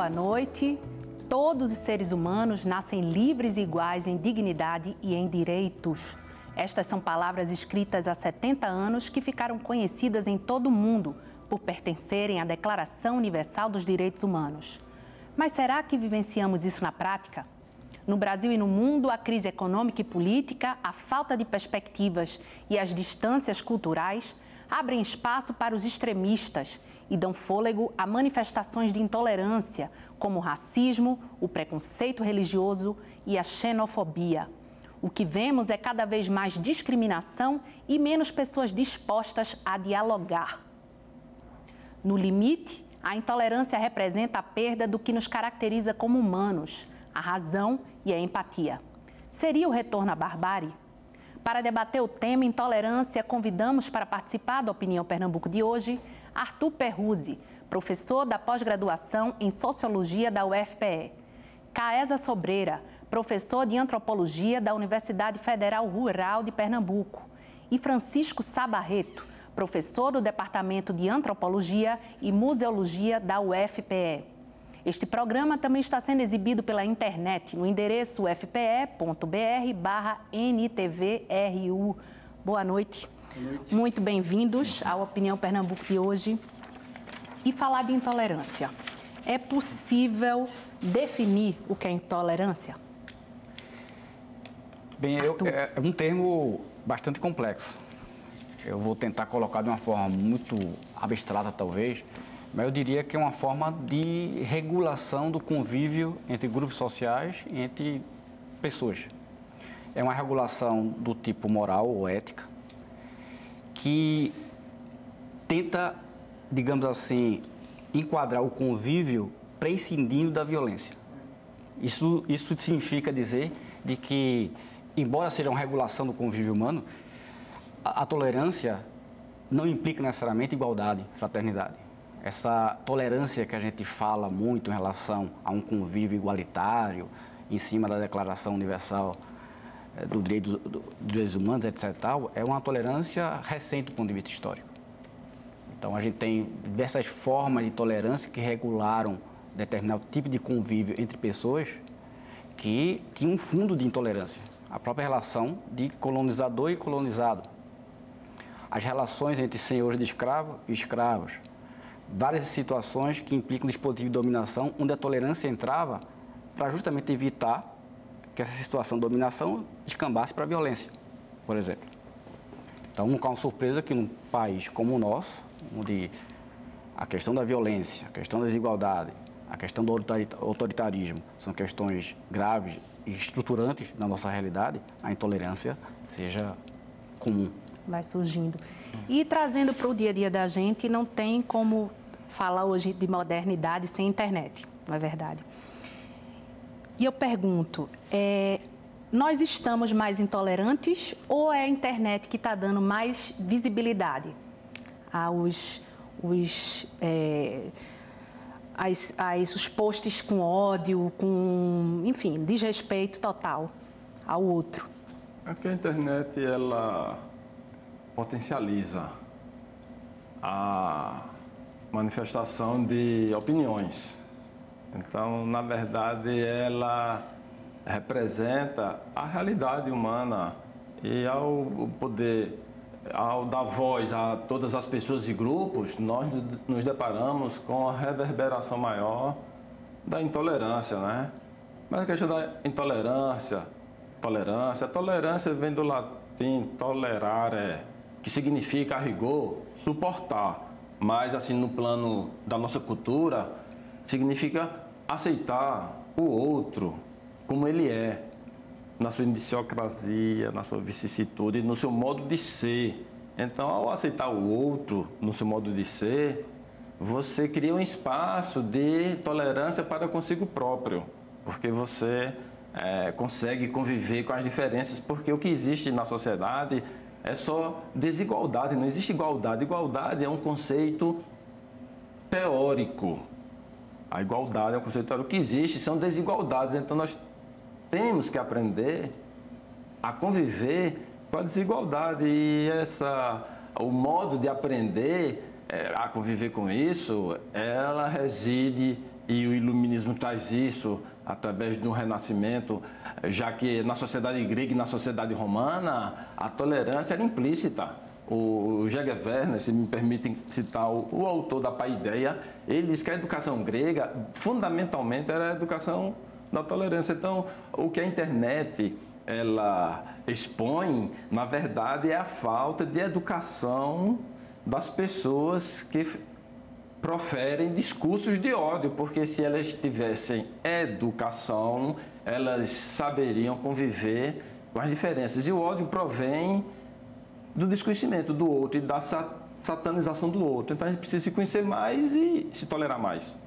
boa noite. Todos os seres humanos nascem livres e iguais em dignidade e em direitos. Estas são palavras escritas há 70 anos que ficaram conhecidas em todo o mundo por pertencerem à Declaração Universal dos Direitos Humanos. Mas será que vivenciamos isso na prática? No Brasil e no mundo, a crise econômica e política, a falta de perspectivas e as distâncias culturais abrem espaço para os extremistas e dão fôlego a manifestações de intolerância, como o racismo, o preconceito religioso e a xenofobia. O que vemos é cada vez mais discriminação e menos pessoas dispostas a dialogar. No limite, a intolerância representa a perda do que nos caracteriza como humanos, a razão e a empatia. Seria o retorno à barbárie? Para debater o tema intolerância, convidamos para participar da Opinião Pernambuco de hoje Arthur Perruzzi, professor da pós-graduação em Sociologia da UFPE, Caesa Sobreira, professor de Antropologia da Universidade Federal Rural de Pernambuco, e Francisco Sá Barreto, professor do Departamento de Antropologia e Museologia da UFPE. Este programa também está sendo exibido pela internet no endereço ufpe.br/NTVRU. Boa noite. Boa noite. Muito bem-vindos à Opinião Pernambuco de hoje. E falar de intolerância. É possível definir o que é intolerância? Bem, é um termo bastante complexo. Eu vou tentar colocar de uma forma muito abstrata, talvez, mas eu diria que é uma forma de regulação do convívio entre grupos sociais e entre pessoas. É uma regulação do tipo moral ou ética que tenta, digamos assim, enquadrar o convívio prescindindo da violência. Isso significa dizer de que, embora seja uma regulação do convívio humano, a tolerância não implica necessariamente igualdade, fraternidade. Essa tolerância que a gente fala muito em relação a um convívio igualitário, em cima da Declaração Universal dos Direitos Humanos, etc., é uma tolerância recente do ponto de vista histórico. Então, a gente tem diversas formas de tolerância que regularam determinado tipo de convívio entre pessoas que tinham um fundo de intolerância. A própria relação de colonizador e colonizado. As relações entre senhores de escravos e escravos. Várias situações que implicam dispositivo de dominação, onde a tolerância entrava para justamente evitar que essa situação de dominação descambasse para a violência, por exemplo. Então, não é uma surpresa que num país como o nosso, onde a questão da violência, a questão da desigualdade, a questão do autoritarismo são questões graves e estruturantes na nossa realidade, a intolerância seja comum. Vai surgindo. E trazendo para o dia a dia da gente, não tem como falar hoje de modernidade sem internet, não é verdade? E eu pergunto, nós estamos mais intolerantes ou é a internet que está dando mais visibilidade aos posts com ódio, com, enfim, desrespeito total ao outro? É que a internet, ela potencializa a manifestação de opiniões. Então, na verdade, ela representa a realidade humana e ao dar voz a todas as pessoas e grupos, nós nos deparamos com a reverberação maior da intolerância, né? Mas a questão da tolerância vem do latim tolerare, que significa, a rigor, suportar. Mas, assim, no plano da nossa cultura, significa aceitar o outro como ele é, na sua idiosincrasia, na sua vicissitude, no seu modo de ser. Então, ao aceitar o outro no seu modo de ser, você cria um espaço de tolerância para consigo próprio, porque você consegue conviver com as diferenças, porque o que existe na sociedade é só desigualdade, não existe igualdade. Igualdade é um conceito teórico. A igualdade é um conceito teórico. O que existe são desigualdades. Então, nós temos que aprender a conviver com a desigualdade. E o modo de aprender a conviver com isso, ela reside e o iluminismo traz isso através do renascimento, já que na sociedade grega e na sociedade romana a tolerância era implícita. O J.G. Werner, se me permitem citar o autor da Paideia, ele diz que a educação grega fundamentalmente era a educação da tolerância. Então, o que a internet ela expõe, na verdade, é a falta de educação das pessoas que proferem discursos de ódio, porque se elas tivessem educação, elas saberiam conviver com as diferenças. E o ódio provém do desconhecimento do outro e da satanização do outro. Então a gente precisa se conhecer mais e se tolerar mais.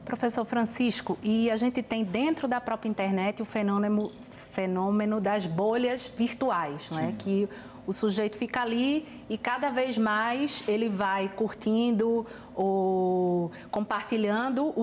Professor Francisco, e a gente tem dentro da própria internet o fenômeno das bolhas virtuais, não é? Que o sujeito fica ali e cada vez mais ele vai curtindo ou compartilhando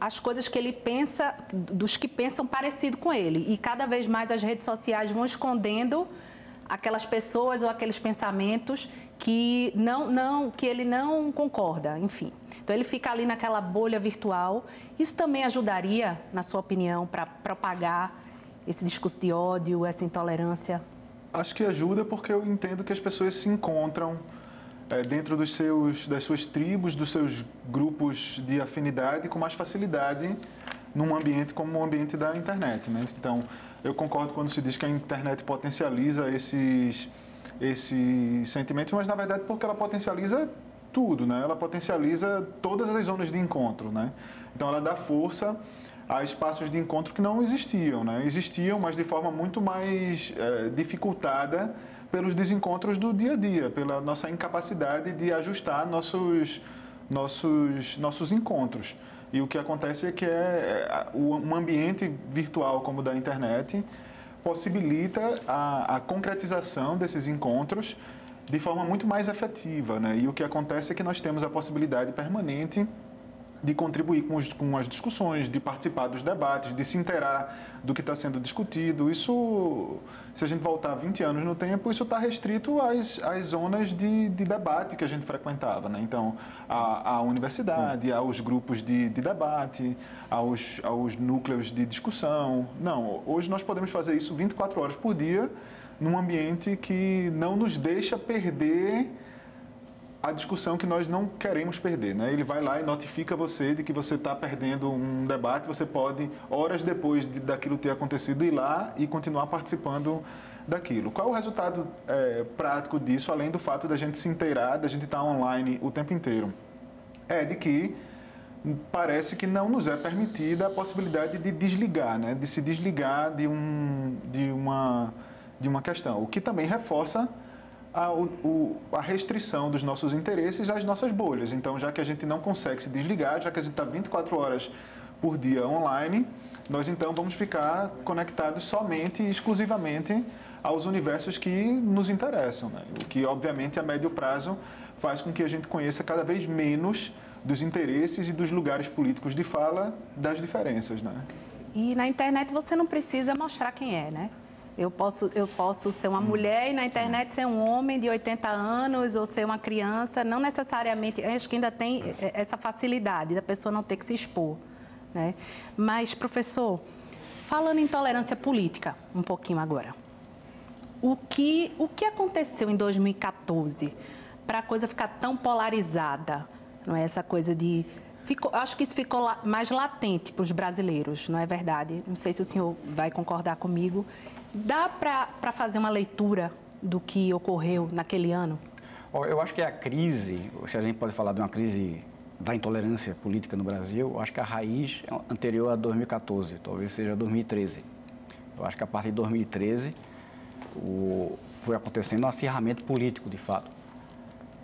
as coisas que ele pensa, dos que pensam parecido com ele. E cada vez mais as redes sociais vão escondendo aquelas pessoas ou aqueles pensamentos que ele não concorda, enfim. Então ele fica ali naquela bolha virtual. Isso também ajudaria, na sua opinião, para propagar esse discurso de ódio, essa intolerância? Acho que ajuda porque eu entendo que as pessoas se encontram dentro das suas tribos, dos seus grupos de afinidade com mais facilidade num ambiente como o ambiente da internet, né? Então, eu concordo quando se diz que a internet potencializa esses sentimentos, mas na verdade porque ela potencializa tudo, né? Ela potencializa todas as zonas de encontro, né? Então, ela dá força a espaços de encontro que não existiam, né? Existiam, mas de forma muito mais dificultada pelos desencontros do dia a dia, pela nossa incapacidade de ajustar nossos encontros. E o que acontece é que um ambiente virtual como o da internet possibilita a concretização desses encontros de forma muito mais efetiva, né? E o que acontece é que nós temos a possibilidade permanente de contribuir com as discussões, de participar dos debates, de se inteirar do que está sendo discutido. Isso, se a gente voltar 20 anos no tempo, isso está restrito às zonas de debate que a gente frequentava, né? Então, à universidade, aos grupos de debate, aos núcleos de discussão. Não, hoje nós podemos fazer isso 24 horas por dia, num ambiente que não nos deixa perder a discussão que nós não queremos perder, né? Ele vai lá e notifica você de que você está perdendo um debate, você pode, horas depois daquilo ter acontecido, ir lá e continuar participando daquilo. Qual é o resultado prático disso, além do fato da gente se inteirar, da gente estar online o tempo inteiro? É de que parece que não nos é permitida a possibilidade de desligar, né? De se desligar de uma questão, o que também reforça a restrição dos nossos interesses às nossas bolhas. Então, já que a gente não consegue se desligar, já que a gente está 24 horas por dia online, nós então vamos ficar conectados somente e exclusivamente aos universos que nos interessam, né? O que, obviamente, a médio prazo faz com que a gente conheça cada vez menos dos interesses e dos lugares políticos de fala das diferenças, né? E na internet você não precisa mostrar quem é, né? Eu posso ser uma mulher e na internet ser um homem de 80 anos ou ser uma criança, não necessariamente, acho que ainda tem essa facilidade da pessoa não ter que se expor, né? Mas, professor, falando em tolerância política, um pouquinho agora, o que aconteceu em 2014 para a coisa ficar tão polarizada, não é? Essa coisa de... acho que isso ficou mais latente para os brasileiros, não é verdade? Não sei se o senhor vai concordar comigo. Dá para fazer uma leitura do que ocorreu naquele ano? Eu acho que a crise, se a gente pode falar de uma crise da intolerância política no Brasil, eu acho que a raiz é anterior a 2014, talvez seja 2013. Eu acho que a partir de 2013 foi acontecendo um acirramento político, de fato,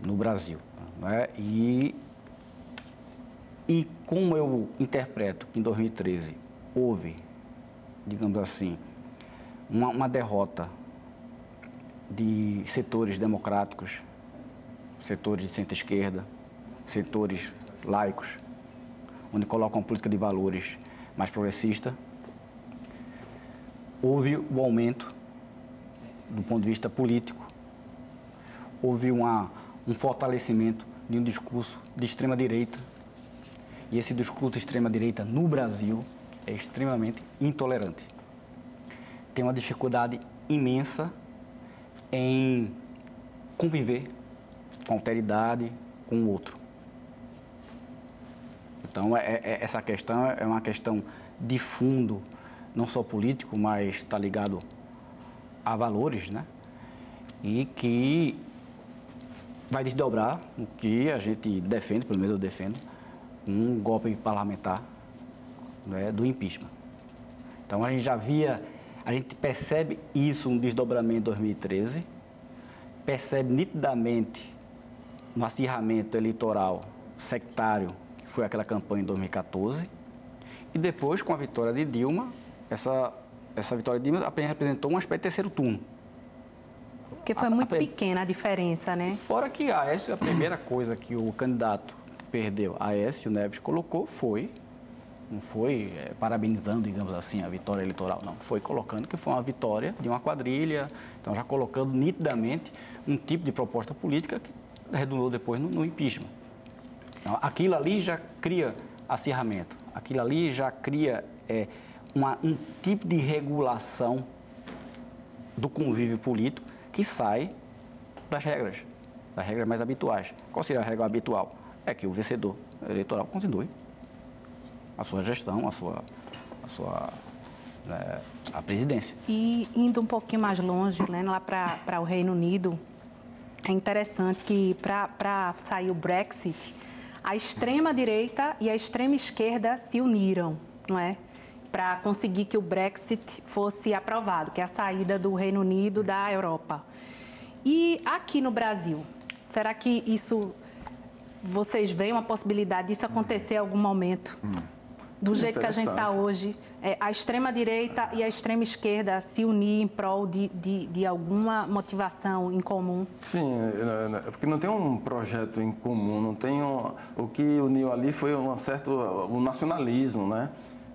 no Brasil, né? E como eu interpreto que em 2013 houve, digamos assim, uma derrota de setores democráticos, setores de centro-esquerda, setores laicos, onde colocam uma política de valores mais progressista, houve o aumento do ponto de vista político, houve um fortalecimento de um discurso de extrema-direita E esse discurso de extrema-direita no Brasil é extremamente intolerante. Tem uma dificuldade imensa em conviver com alteridade com o outro. Então, essa questão é uma questão de fundo, não só político, mas está ligado a valores, né? E que vai desdobrar o que a gente defende, pelo menos eu defendo, um golpe parlamentar, né, do impeachment. Então, a gente percebe isso, um desdobramento em 2013, percebe nitidamente no acirramento eleitoral sectário, que foi aquela campanha em 2014, e depois, com a vitória de Dilma, essa vitória de Dilma apenas representou uma espécie de terceiro turno. Porque foi muito pequena a diferença, né? Fora que Aécio, a primeira coisa que o candidato que perdeu, Aécio Neves, colocou não foi parabenizando, digamos assim, a vitória eleitoral, não. Foi colocando que foi uma vitória de uma quadrilha, então já colocando nitidamente um tipo de proposta política que redundou depois no impeachment. Então, aquilo ali já cria acirramento, aquilo ali já cria um tipo de regulação do convívio político que sai das regras mais habituais. Qual seria a regra habitual? É que o vencedor eleitoral continue a sua gestão, a presidência. E indo um pouquinho mais longe, né, lá para o Reino Unido, é interessante que para sair o Brexit, a extrema-direita e a extrema-esquerda se uniram, não é? Para conseguir que o Brexit fosse aprovado, que é a saída do Reino Unido da Europa. E aqui no Brasil, será que vocês veem uma possibilidade disso acontecer em algum momento? Do jeito que a gente está hoje, a extrema-direita e a extrema-esquerda se unir em prol de alguma motivação em comum? Sim, porque não tem um projeto em comum, não tem o que uniu ali foi um nacionalismo, né?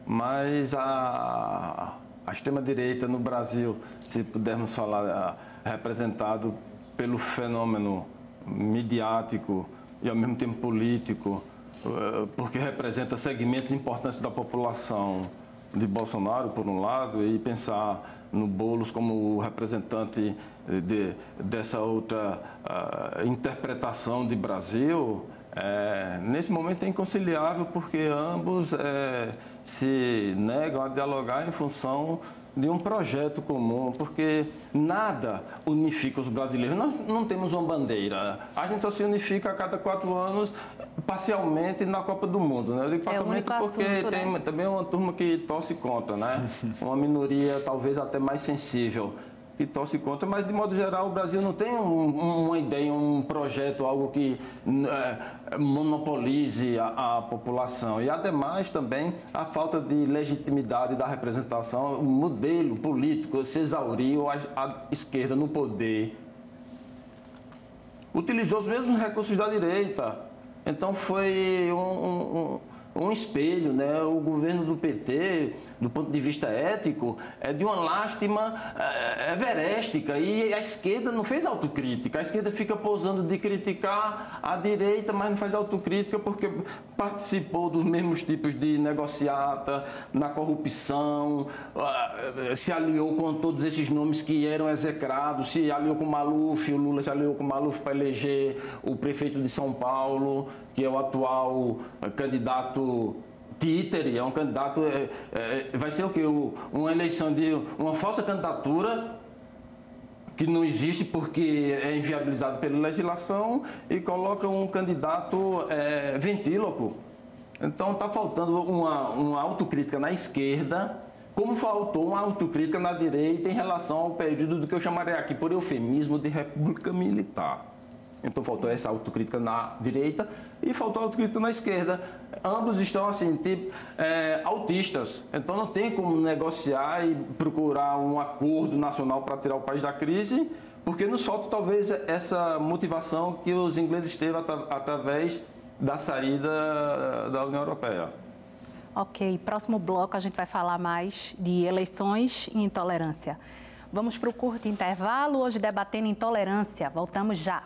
Mas a extrema-direita no Brasil, se pudermos falar, representado pelo fenômeno midiático e ao mesmo tempo político, porque representa segmentos importantes da população de Bolsonaro, por um lado, e pensar no Boulos como representante dessa outra interpretação de Brasil, nesse momento é inconciliável, porque ambos se negam a dialogar em função de um projeto comum, porque nada unifica os brasileiros. Nós não temos uma bandeira. A gente só se unifica a cada 4 anos, parcialmente, na Copa do Mundo, né? Eu digo parcialmente porque assunto, tem, né? Também uma turma que torce contra, né? Uma minoria talvez até mais sensível que torce contra, mas de modo geral o Brasil não tem uma ideia, um projeto, algo que monopolize a população. E ademais também a falta de legitimidade da representação, o modelo político se exauriu, a esquerda no poder utilizou os mesmos recursos da direita. Então foi um espelho, né? O governo do PT, do ponto de vista ético, é de uma lástima everéstica, e a esquerda não fez autocrítica. A esquerda fica posando de criticar a direita, mas não faz autocrítica porque participou dos mesmos tipos de negociata, na corrupção, se aliou com todos esses nomes que eram execrados, se aliou com Maluf, o Lula se aliou com Maluf para eleger o prefeito de São Paulo, que é o atual candidato títere, é um candidato, vai ser o quê? Uma eleição de uma falsa candidatura que não existe porque é inviabilizado pela legislação e coloca um candidato ventíloco. Então está faltando uma autocrítica na esquerda, como faltou uma autocrítica na direita em relação ao período do que eu chamaria aqui por eufemismo de república militar. Então faltou essa autocrítica na direita e faltou autocrítica na esquerda. Ambos estão assim, autistas. Então não tem como negociar e procurar um acordo nacional para tirar o país da crise, porque nos falta talvez essa motivação que os ingleses teve através da saída da União Europeia. Ok, próximo bloco a gente vai falar mais de eleições e intolerância. Vamos para o curto intervalo, hoje debatendo intolerância. Voltamos já.